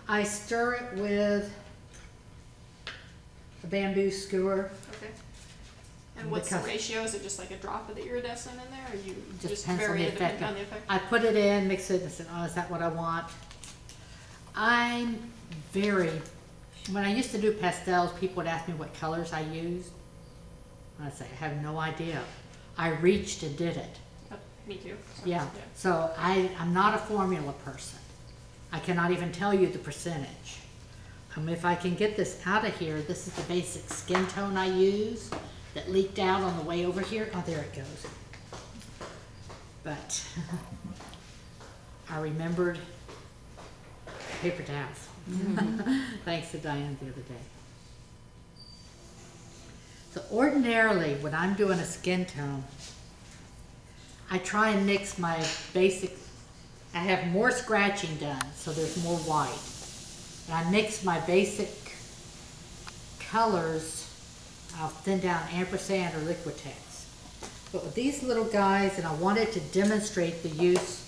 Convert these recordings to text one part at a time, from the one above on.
I stir it with a bamboo skewer. Okay. And what's the ratio? Is it just like a drop of the iridescent in there, or you just vary it depending on the effect? I put it in, mix it, and said, oh, is that what I want? I'm when I used to do pastels, people would ask me what colors I used. I'd say, I have no idea. I reached and did it. Oh, me too. Yeah. So I'm not a formula person. I cannot even tell you the percentage. If I can get this out of here, this is the basic skin tone I use that leaked out on the way over here. Oh, there it goes. But I remembered paper towels. Thanks to Diane the other day. So ordinarily, when I'm doing a skin tone, I try and mix my basic, I have more scratching done, so there's more white. And I mix my basic colors. I'll thin down ampersand or Liquitex. But with these little guys, and I wanted to demonstrate the use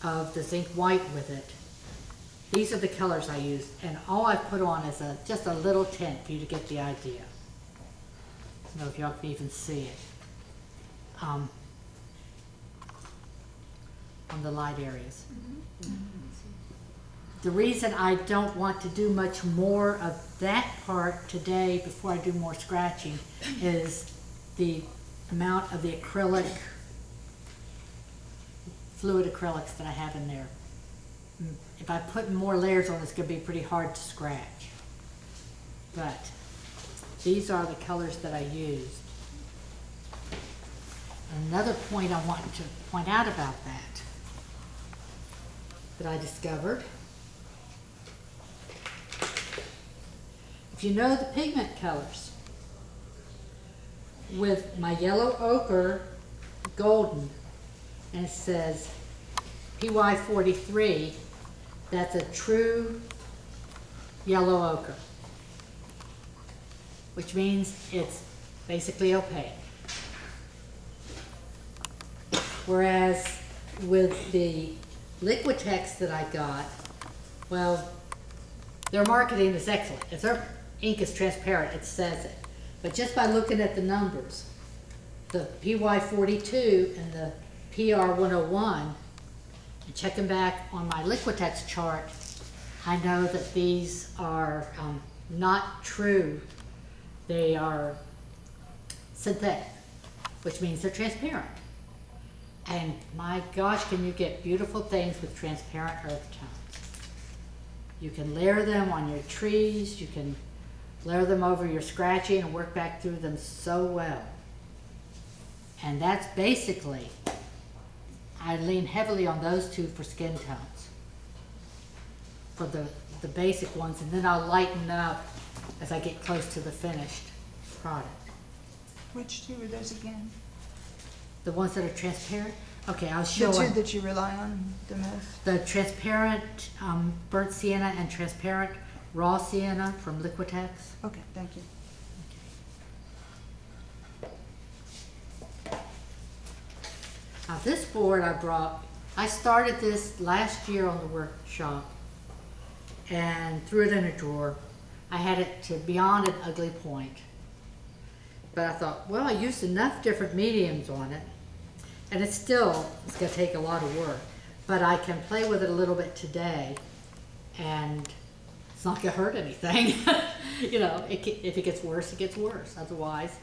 of the zinc white with it, these are the colors I use, and all I put on is just a little tint for you to get the idea. I don't know if y'all can even see it on the light areas. The reason I don't want to do much more of that part today before I do more scratching is the amount of the acrylic, fluid acrylics that I have in there. If I put more layers on, it's going to be pretty hard to scratch. But these are the colors that I used. Another point I want to point out about that I discovered. If you know the pigment colors, with my yellow ochre golden, and it says PY43, that's a true yellow ochre, which means it's basically opaque. Whereas with the Liquitex that I got, well, their marketing is excellent. If their ink is transparent, it says it. But just by looking at the numbers, the PY42 and the PR101, and checking back on my Liquitex chart, I know that these are not true. They are synthetic, which means they're transparent. And my gosh, can you get beautiful things with transparent earth tones. You can layer them on your trees, you can layer them over your scratching and work back through them so well. And that's basically, I lean heavily on those two for skin tones, for the basic ones, and then I'll lighten up as I get close to the finished product. Which two are those again? The ones that are transparent? Okay, I'll show The them. two that you rely on the most? The transparent burnt sienna and transparent raw sienna from Liquitex. Okay, thank you. Now this board I started this last year on the workshop and threw it in a drawer. I had it to beyond an ugly point. But I thought, well, I used enough different mediums on it, and it's going to take a lot of work. But I can play with it a little bit today, and it's not going to hurt anything. You know, if it gets worse, it gets worse. Otherwise,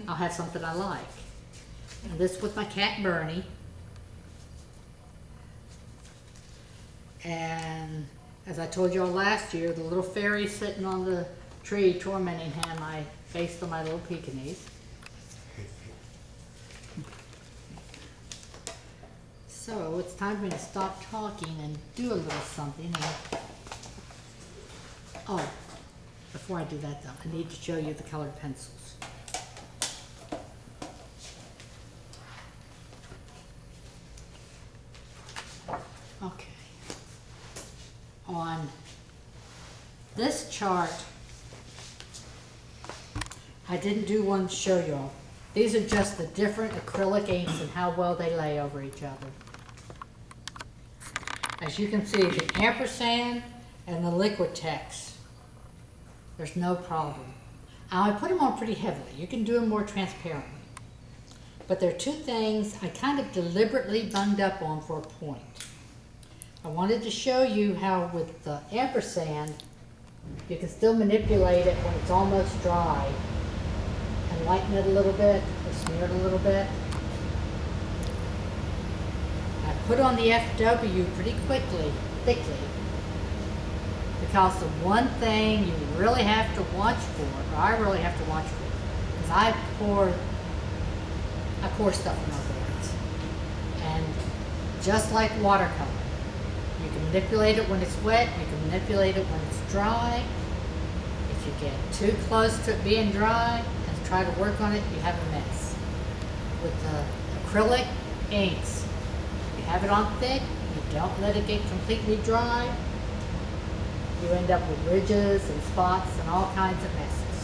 I'll have something I like. And this was my cat Bernie. And as I told you all last year, the little fairy sitting on the tree tormenting him, I based on my little Pekingese. So it's time for me to stop talking and do a little something. Oh, before I do that though, I need to show you the colored pencils. Okay. On this chart, I didn't do one to show y'all. These are just the different acrylic inks and how well they lay over each other. As you can see, the ampersand and the Liquitex, there's no problem. I put them on pretty heavily. You can do them more transparently. But there are two things I kind of deliberately bunged up on for a point. I wanted to show you how with the ampersand, you can still manipulate it when it's almost dry and lighten it a little bit or smear it a little bit. I put on the FW pretty thickly, because the one thing you really have to watch for, or I really have to watch for, is I pour stuff in my boards. And just like watercolor, you can manipulate it when it's wet, you can manipulate it when it's dry. If you get too close to it being dry and try to work on it, you have a mess. With the acrylic inks, you have it on thick, you don't let it get completely dry, you end up with ridges and spots and all kinds of messes.